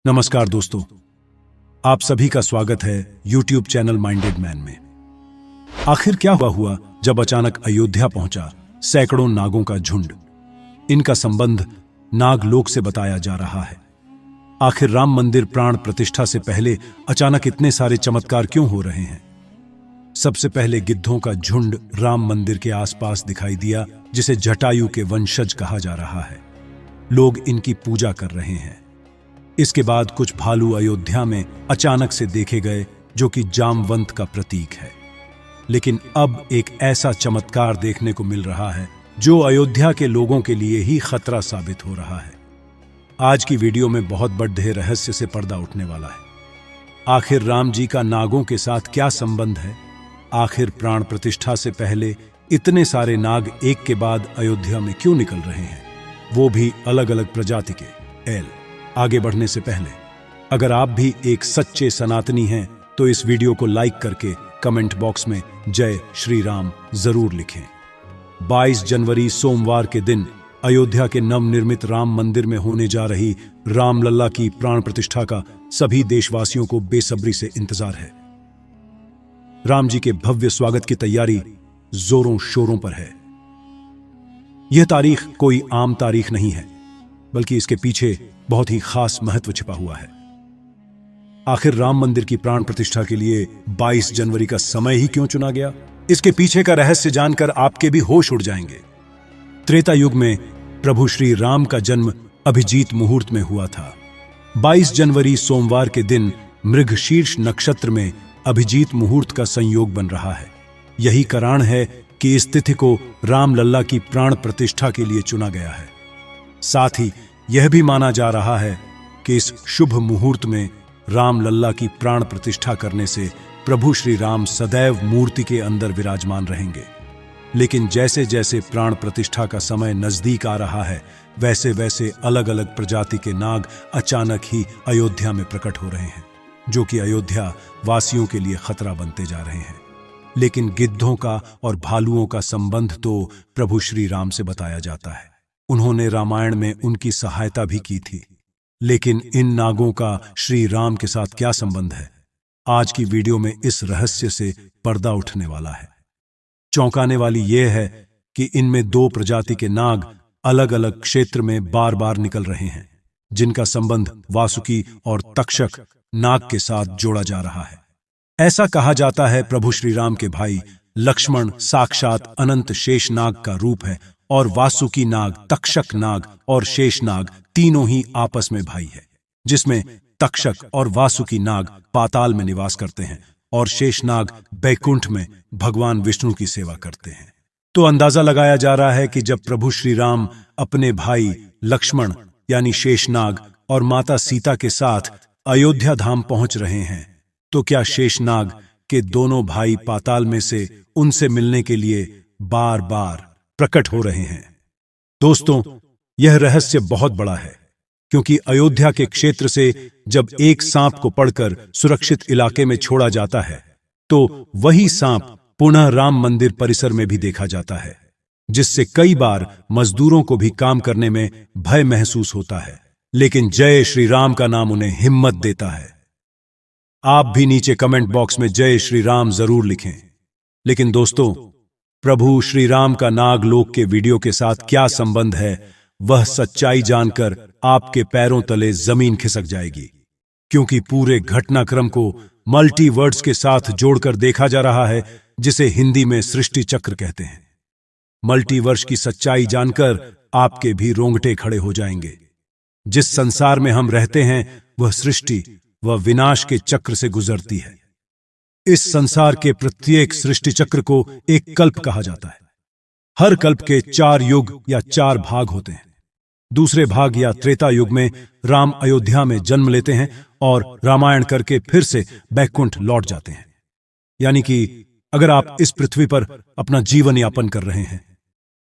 नमस्कार दोस्तों, आप सभी का स्वागत है YouTube चैनल माइंडेड मैन में। आखिर क्या हुआ जब अचानक अयोध्या पहुंचा सैकड़ों नागों का झुंड। इनका संबंध नागलोक से बताया जा रहा है। आखिर राम मंदिर प्राण प्रतिष्ठा से पहले अचानक इतने सारे चमत्कार क्यों हो रहे हैं? सबसे पहले गिद्धों का झुंड राम मंदिर के आसपास दिखाई दिया, जिसे जटायु के वंशज कहा जा रहा है। लोग इनकी पूजा कर रहे हैं। इसके बाद कुछ भालू अयोध्या में अचानक से देखे गए, जो कि जामवंत का प्रतीक है। लेकिन अब एक ऐसा चमत्कार देखने को मिल रहा है जो अयोध्या के लोगों के लिए ही खतरा साबित हो रहा है। आज की वीडियो में बहुत बड़े रहस्य से पर्दा उठने वाला है। आखिर राम जी का नागों के साथ क्या संबंध है? आखिर प्राण प्रतिष्ठा से पहले इतने सारे नाग एक के बाद अयोध्या में क्यों निकल रहे हैं, वो भी अलग अलग प्रजाति के। आगे बढ़ने से पहले अगर आप भी एक सच्चे सनातनी हैं तो इस वीडियो को लाइक करके कमेंट बॉक्स में जय श्री राम जरूर लिखें। 22 जनवरी सोमवार के दिन अयोध्या के नवनिर्मित राम मंदिर में होने जा रही रामलला की प्राण प्रतिष्ठा का सभी देशवासियों को बेसब्री से इंतजार है। राम जी के भव्य स्वागत की तैयारी जोरों शोरों पर है। यह तारीख कोई आम तारीख नहीं है, बल्कि इसके पीछे बहुत ही खास महत्व छिपा हुआ है। आखिर राम मंदिर की प्राण प्रतिष्ठा के लिए 22 जनवरी का समय ही क्यों चुना गया? इसके पीछे का रहस्य जानकर आपके भी होश उड़ जाएंगे। त्रेता युग में प्रभु श्री राम का जन्म अभिजीत मुहूर्त में हुआ था। 22 जनवरी सोमवार के दिन मृगशीर्ष नक्षत्र में अभिजीत मुहूर्त का संयोग बन रहा है। यही कारण है कि इस तिथि को रामलला की प्राण प्रतिष्ठा के लिए चुना गया है। साथ ही यह भी माना जा रहा है कि इस शुभ मुहूर्त में रामलला की प्राण प्रतिष्ठा करने से प्रभु श्री राम सदैव मूर्ति के अंदर विराजमान रहेंगे। लेकिन जैसे जैसे प्राण प्रतिष्ठा का समय नजदीक आ रहा है, वैसे वैसे अलग अलग प्रजाति के नाग अचानक ही अयोध्या में प्रकट हो रहे हैं, जो कि अयोध्या वासियों के लिए खतरा बनते जा रहे हैं। लेकिन गिद्धों का और भालुओं का संबंध तो प्रभु श्री राम से बताया जाता है। उन्होंने रामायण में उनकी सहायता भी की थी। लेकिन इन नागों का श्री राम के साथ क्या संबंध है? आज की वीडियो में इस रहस्य से पर्दा उठने वाला है। चौंकाने वाली यह है कि इनमें 2 प्रजाति के नाग अलग अलग क्षेत्र में बार बार निकल रहे हैं, जिनका संबंध वासुकी और तक्षक नाग के साथ जोड़ा जा रहा है। ऐसा कहा जाता है प्रभु श्री राम के भाई लक्ष्मण साक्षात अनंत शेष नाग का रूप है, और वासुकी नाग, तक्षक नाग और शेष नाग तीनों ही आपस में भाई है, जिसमें तक्षक और वासुकी नाग पाताल में निवास करते हैं और शेष नाग बैकुंठ में भगवान विष्णु की सेवा करते हैं। तो अंदाजा लगाया जा रहा है कि जब प्रभु श्री राम अपने भाई लक्ष्मण यानी शेषनाग और माता सीता के साथ अयोध्या धाम पहुंच रहे हैं, तो क्या शेषनाग के दोनों भाई पाताल में से उनसे मिलने के लिए बार बार प्रकट हो रहे हैं? दोस्तों, यह रहस्य बहुत बड़ा है, क्योंकि अयोध्या के क्षेत्र से जब एक सांप को पकड़कर सुरक्षित इलाके में छोड़ा जाता है, तो वही सांप पुनः राम मंदिर परिसर में भी देखा जाता है, जिससे कई बार मजदूरों को भी काम करने में भय महसूस होता है। लेकिन जय श्री राम का नाम उन्हें हिम्मत देता है। आप भी नीचे कमेंट बॉक्स में जय श्री राम जरूर लिखें। लेकिन दोस्तों, प्रभु श्री राम का नागलोक के वीडियो के साथ क्या संबंध है, वह सच्चाई जानकर आपके पैरों तले जमीन खिसक जाएगी, क्योंकि पूरे घटनाक्रम को मल्टीवर्ड्स के साथ जोड़कर देखा जा रहा है, जिसे हिंदी में सृष्टि चक्र कहते हैं। मल्टीवर्स की सच्चाई जानकर आपके भी रोंगटे खड़े हो जाएंगे। जिस संसार में हम रहते हैं, वह सृष्टि व विनाश के चक्र से गुजरती है। इस संसार के प्रत्येक सृष्टि चक्र को एक कल्प कहा जाता है। हर कल्प के 4 युग या 4 भाग होते हैं। दूसरे भाग या त्रेता युग में राम अयोध्या में जन्म लेते हैं और रामायण करके फिर से बैकुंठ लौट जाते हैं। यानी कि अगर आप इस पृथ्वी पर अपना जीवन यापन कर रहे हैं,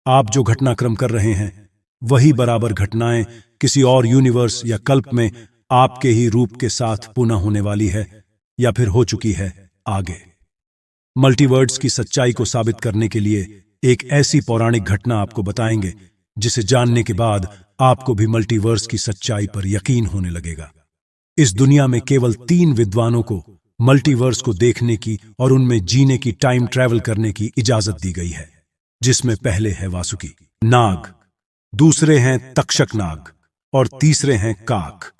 आप जो घटनाक्रम कर रहे हैं, वही बराबर घटनाएं किसी और यूनिवर्स या कल्प में आपके ही रूप के साथ पुनः होने वाली है या फिर हो चुकी है आगे। मल्टीवर्ड्स की सच्चाई को साबित करने के लिए एक ऐसी पौराणिक घटना आपको बताएंगे, जिसे जानने के बाद आपको भी मल्टीवर्स की सच्चाई पर यकीन होने लगेगा। इस दुनिया में केवल 3 विद्वानों को मल्टीवर्स को देखने की और उनमें जीने की, टाइम ट्रैवल करने की इजाजत दी गई है, जिसमें पहले है वासुकी नाग, दूसरे हैं तक्षक नाग और तीसरे हैं काक।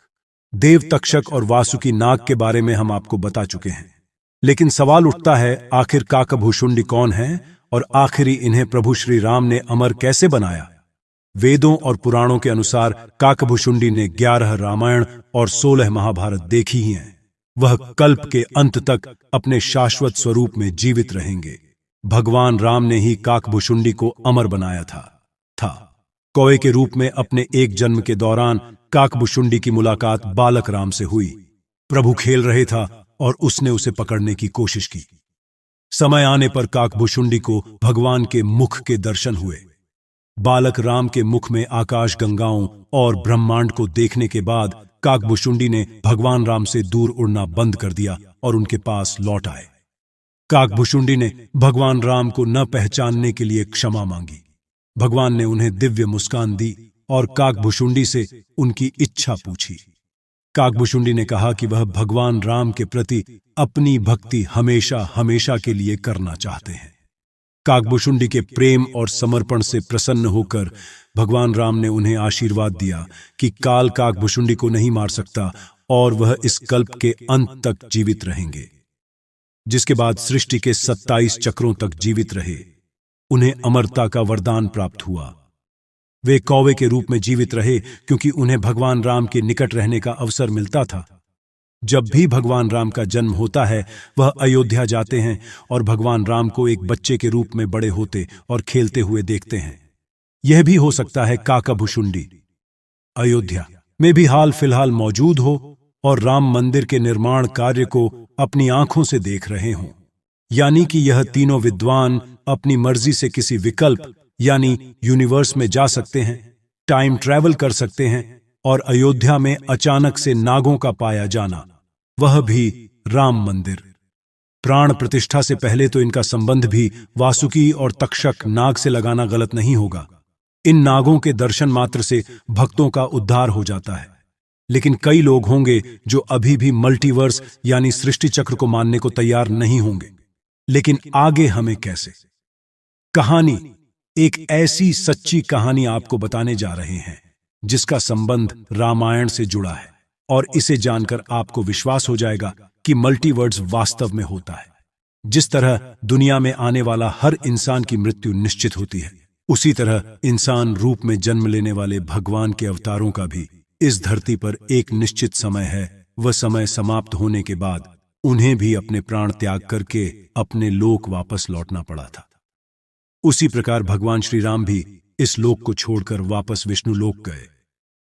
देव तक्षक और वासुकी नाग के बारे में हम आपको बता चुके हैं, लेकिन सवाल उठता है आखिर काकभुशुंडी कौन है और आखिरी इन्हें प्रभु श्री राम ने अमर कैसे बनाया। वेदों और पुराणों के अनुसार काकभुशुंडी ने 11 रामायण और 16 महाभारत देखी ही हैं। वह कल्प के अंत तक अपने शाश्वत स्वरूप में जीवित रहेंगे। भगवान राम ने ही काकभुशुंडी को अमर बनाया था। कौवे के रूप में अपने एक जन्म के दौरान काकभुशुंडी की मुलाकात बालक राम से हुई। प्रभु खेल रहे था और उसने उसे पकड़ने की कोशिश की। समय आने पर काकभुशुंडी को भगवान के मुख के दर्शन हुए। बालक राम के मुख में आकाश गंगाओं और ब्रह्मांड को देखने के बाद काकभुशुंडी ने भगवान राम से दूर उड़ना बंद कर दिया और उनके पास लौट आए। काकभुशुंडी ने भगवान राम को न पहचानने के लिए क्षमा मांगी। भगवान ने उन्हें दिव्य मुस्कान दी और काकभुशुंडी से उनकी इच्छा पूछी। काकभुशुंडी ने कहा कि वह भगवान राम के प्रति अपनी भक्ति हमेशा हमेशा के लिए करना चाहते हैं। काकभुशुंडी के प्रेम और समर्पण से प्रसन्न होकर भगवान राम ने उन्हें आशीर्वाद दिया कि काल काकभुशुंडी को नहीं मार सकता और वह इस कल्प के अंत तक जीवित रहेंगे। जिसके बाद सृष्टि के 27 चक्रों तक जीवित रहे। उन्हें अमरता का वरदान प्राप्त हुआ। वे कौवे के रूप में जीवित रहे क्योंकि उन्हें भगवान राम के निकट रहने का अवसर मिलता था। जब भी भगवान राम का जन्म होता है वह अयोध्या जाते हैं और भगवान राम को एक बच्चे के रूप में बड़े होते और खेलते हुए देखते हैं। यह भी हो सकता है काकभुशुंडी अयोध्या में भी हाल फिलहाल मौजूद हो और राम मंदिर के निर्माण कार्य को अपनी आंखों से देख रहे हों। यानी कि यह तीनों विद्वान अपनी मर्जी से किसी विकल्प यानी यूनिवर्स में जा सकते हैं, टाइम ट्रैवल कर सकते हैं और अयोध्या में अचानक से नागों का पाया जाना, वह भी राम मंदिर। प्राण प्रतिष्ठा से पहले तो इनका संबंध भी वासुकी और तक्षक नाग से लगाना गलत नहीं होगा। इन नागों के दर्शन मात्र से भक्तों का उद्धार हो जाता है। लेकिन कई लोग होंगे जो अभी भी मल्टीवर्स यानी सृष्टि चक्र को मानने को तैयार नहीं होंगे। लेकिन आगे हमें कैसे? कहानी, एक ऐसी सच्ची कहानी आपको बताने जा रहे हैं जिसका संबंध रामायण से जुड़ा है और इसे जानकर आपको विश्वास हो जाएगा कि मल्टीवर्स वास्तव में होता है। जिस तरह दुनिया में आने वाला हर इंसान की मृत्यु निश्चित होती है, उसी तरह इंसान रूप में जन्म लेने वाले भगवान के अवतारों का भी इस धरती पर एक निश्चित समय है। वह समय समाप्त होने के बाद उन्हें भी अपने प्राण त्याग करके अपने लोक वापस लौटना पड़ा था। उसी प्रकार भगवान श्री राम भी इस लोक को छोड़कर वापस विष्णु लोक गए।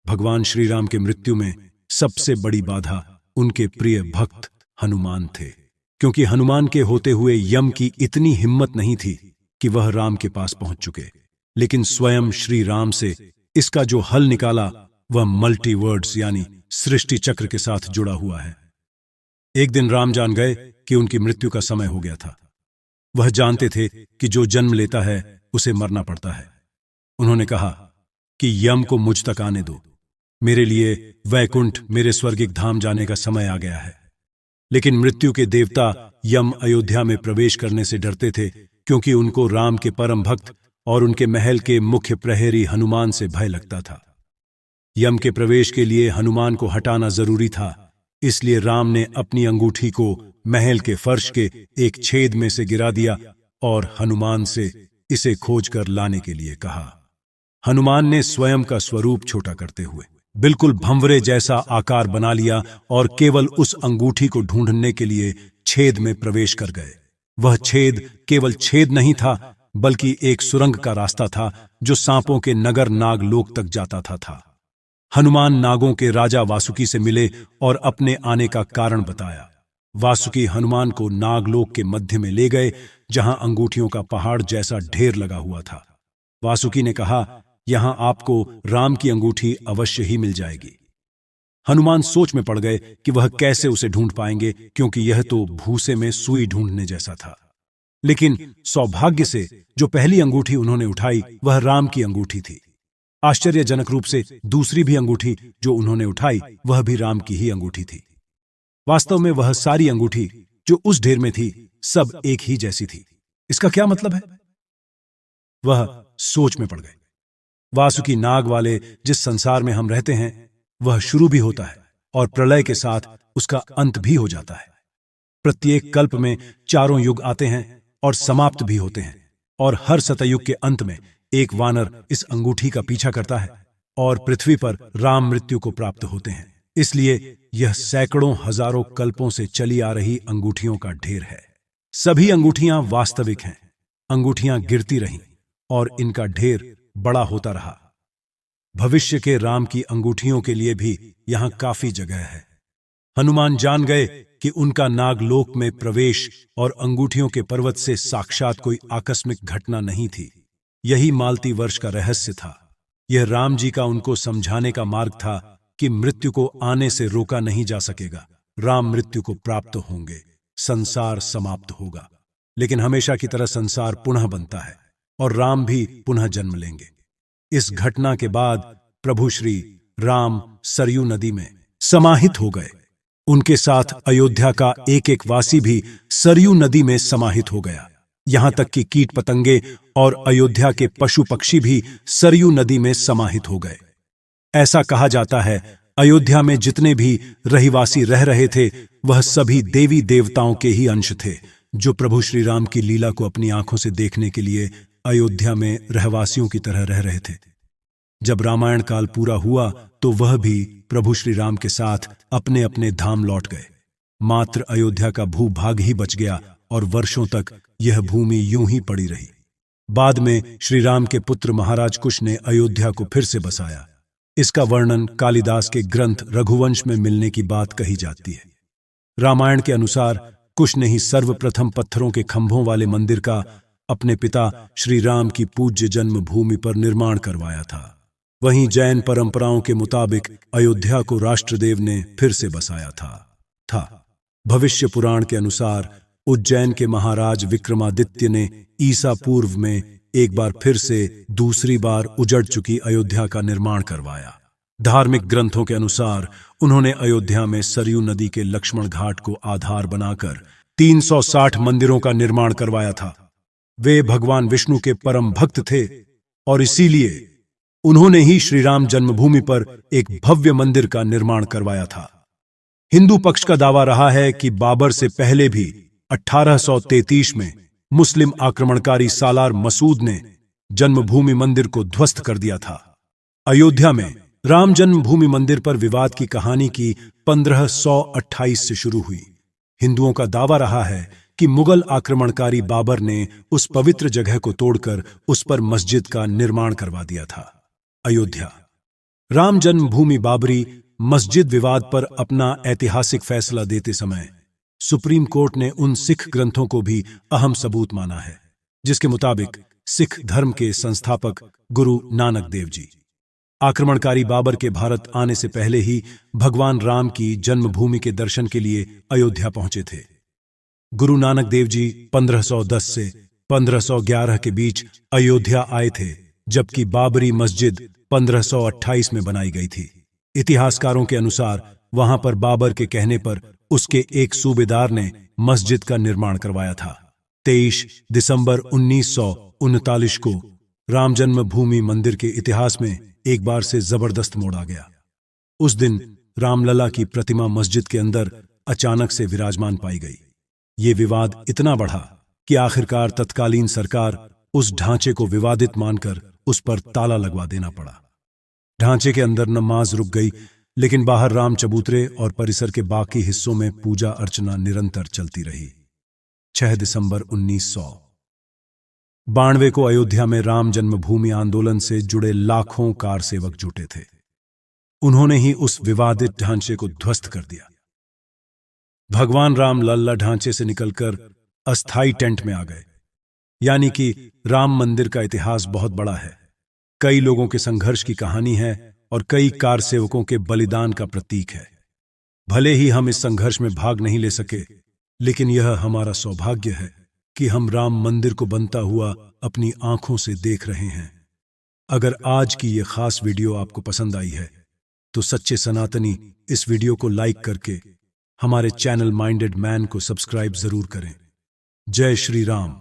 भगवान श्री राम के मृत्यु में सबसे बड़ी बाधा उनके प्रिय भक्त हनुमान थे, क्योंकि हनुमान के होते हुए यम की इतनी हिम्मत नहीं थी कि वह राम के पास पहुंच चुके। लेकिन स्वयं श्री राम से इसका जो हल निकाला वह मल्टीवर्ड्स यानी सृष्टि चक्र के साथ जुड़ा हुआ है। एक दिन राम जान गए कि उनकी मृत्यु का समय हो गया था। वह जानते थे कि जो जन्म लेता है उसे मरना पड़ता है। उन्होंने कहा कि यम को मुझ तक आने दो, मेरे लिए वैकुंठ, मेरे स्वर्गिक धाम जाने का समय आ गया है। लेकिन मृत्यु के देवता यम अयोध्या में प्रवेश करने से डरते थे, क्योंकि उनको राम के परम भक्त और उनके महल के मुख्य प्रहरी हनुमान से भय लगता था। यम के प्रवेश के लिए हनुमान को हटाना जरूरी था, इसलिए राम ने अपनी अंगूठी को महल के फर्श के एक छेद में से गिरा दिया और हनुमान से इसे खोजकर लाने के लिए कहा। हनुमान ने स्वयं का स्वरूप छोटा करते हुए बिल्कुल भंवरे जैसा आकार बना लिया और केवल उस अंगूठी को ढूंढने के लिए छेद में प्रवेश कर गए। वह छेद केवल छेद नहीं था, बल्कि एक सुरंग का रास्ता था जो सांपों के नगर नागलोक तक जाता था। हनुमान नागों के राजा वासुकी से मिले और अपने आने का कारण बताया। वासुकी हनुमान को नागलोक के मध्य में ले गए, जहां अंगूठियों का पहाड़ जैसा ढेर लगा हुआ था। वासुकी ने कहा, यहां आपको राम की अंगूठी अवश्य ही मिल जाएगी। हनुमान सोच में पड़ गए कि वह कैसे उसे ढूंढ पाएंगे, क्योंकि यह तो भूसे में सुई ढूंढने जैसा था। लेकिन सौभाग्य से जो पहली अंगूठी उन्होंने उठाई वह राम की अंगूठी थी। आश्चर्यजनक रूप से दूसरी भी अंगूठी जो उन्होंने उठाई वह भी राम की ही अंगूठी थी। वास्तव में वह सारी अंगूठी जो उस ढेर में थी सब एक ही जैसी थी। इसका क्या मतलब है? वह सोच में पड़ गए। वासुकी नाग वाले जिस संसार में हम रहते हैं वह शुरू भी होता है और प्रलय के साथ उसका अंत भी हो जाता है। प्रत्येक कल्प में चारों युग आते हैं और समाप्त भी होते हैं, और हर सतयुग के अंत में एक वानर इस अंगूठी का पीछा करता है और पृथ्वी पर राम मृत्यु को प्राप्त होते हैं। इसलिए यह सैकड़ों हजारों कल्पों से चली आ रही अंगूठियों का ढेर है। सभी अंगूठियां वास्तविक हैं। अंगूठियां गिरती रहीं और इनका ढेर बड़ा होता रहा। भविष्य के राम की अंगूठियों के लिए भी यहां काफी जगह है। हनुमान जान गए कि उनका नागलोक में प्रवेश और अंगूठियों के पर्वत से साक्षात कोई आकस्मिक घटना नहीं थी। यही मालती वर्ष का रहस्य था। यह राम जी का उनको समझाने का मार्ग था कि मृत्यु को आने से रोका नहीं जा सकेगा। राम मृत्यु को प्राप्त होंगे, संसार समाप्त होगा, लेकिन हमेशा की तरह संसार पुनः बनता है और राम भी पुनः जन्म लेंगे। इस घटना के बाद प्रभु श्री राम सरयू नदी में समाहित हो गए। उनके साथ अयोध्या का एक एक वासी भी सरयू नदी में समाहित हो गया। यहां तक कि कीट पतंगे और अयोध्या के पशु पक्षी भी सरयू नदी में समाहित हो गए। ऐसा कहा जाता है अयोध्या में जितने भी रहिवासी रह रहे थे वह सभी देवी देवताओं के ही अंश थे, जो प्रभु श्री राम की लीला को अपनी आंखों से देखने के लिए अयोध्या में रहवासियों की तरह रह रहे थे। जब रामायण काल पूरा हुआ तो वह भी प्रभु श्री राम के साथ अपने अपने धाम लौट गए। मात्र अयोध्या का भूभाग ही बच गया और वर्षों तक यह भूमि यूं ही पड़ी रही। बाद में श्री राम के पुत्र महाराज कुश ने अयोध्या को फिर से बसाया। इसका वर्णन कालिदास के ग्रंथ रघुवंश में मिलने की बात कही जाती है। रामायण के अनुसार कुश ने ही सर्वप्रथम पत्थरों के खंभों वाले मंदिर का अपने पिता श्री राम की पूज्य जन्मभूमि पर निर्माण करवाया था। वहीं जैन परंपराओं के मुताबिक अयोध्या को राष्ट्रदेव ने फिर से बसाया था। भविष्य पुराण के अनुसार उज्जैन के महाराज विक्रमादित्य ने ईसा पूर्व में एक बार फिर से दूसरी बार उजड़ चुकी अयोध्या का निर्माण करवाया। धार्मिक ग्रंथों के अनुसार उन्होंने अयोध्या में सरयू नदी के लक्ष्मण घाट को आधार बनाकर 360 मंदिरों का निर्माण करवाया था। वे भगवान विष्णु के परम भक्त थे और इसीलिए उन्होंने ही श्री राम जन्मभूमि पर एक भव्य मंदिर का निर्माण करवाया था। हिंदू पक्ष का दावा रहा है कि बाबर से पहले भी 1833 में मुस्लिम आक्रमणकारी सालार मसूद ने जन्मभूमि मंदिर को ध्वस्त कर दिया था। अयोध्या में राम जन्मभूमि मंदिर पर विवाद की कहानी की 1528 से शुरू हुई। हिंदुओं का दावा रहा है कि मुगल आक्रमणकारी बाबर ने उस पवित्र जगह को तोड़कर उस पर मस्जिद का निर्माण करवा दिया था। अयोध्या राम जन्मभूमि बाबरी मस्जिद विवाद पर अपना ऐतिहासिक फैसला देते समय सुप्रीम कोर्ट ने उन सिख ग्रंथों को भी अहम सबूत माना है, जिसके मुताबिक सिख धर्म के संस्थापक गुरु नानक देव जी आक्रमणकारी बाबर के भारत आने से पहले ही भगवान राम की जन्मभूमि के दर्शन के लिए अयोध्या पहुंचे थे। गुरु नानक देव जी 1510 से 1511 के बीच अयोध्या आए थे, जबकि बाबरी मस्जिद 1528 में बनाई गई थी। इतिहासकारों के अनुसार वहां पर बाबर के कहने पर उसके एक सूबेदार ने मस्जिद का निर्माण करवाया था। 23 दिसंबर 1939 को राम जन्मभूमि मंदिर के इतिहास में एक बार से जबरदस्त मोड़ आ गया। उस दिन रामलला की प्रतिमा मस्जिद के अंदर अचानक से विराजमान पाई गई। ये विवाद इतना बढ़ा कि आखिरकार तत्कालीन सरकार उस ढांचे को विवादित मानकर उस पर ताला लगवा देना पड़ा। ढांचे के अंदर नमाज रुक गई, लेकिन बाहर राम चबूतरे और परिसर के बाकी हिस्सों में पूजा अर्चना निरंतर चलती रही। 6 दिसंबर 1992 को अयोध्या में राम जन्मभूमि आंदोलन से जुड़े लाखों कार सेवक जुटे थे। उन्होंने ही उस विवादित ढांचे को ध्वस्त कर दिया। भगवान राम लल्ला ढांचे से निकलकर अस्थाई टेंट में आ गए। यानी कि राम मंदिर का इतिहास बहुत बड़ा है। कई लोगों के संघर्ष की कहानी है और कई कार सेवकों के बलिदान का प्रतीक है। भले ही हम इस संघर्ष में भाग नहीं ले सके, लेकिन यह हमारा सौभाग्य है कि हम राम मंदिर को बनता हुआ अपनी आंखों से देख रहे हैं। अगर आज की ये खास वीडियो आपको पसंद आई है तो सच्चे सनातनी इस वीडियो को लाइक करके हमारे चैनल माइंडेड मैन को सब्सक्राइब जरूर करें। जय श्री राम।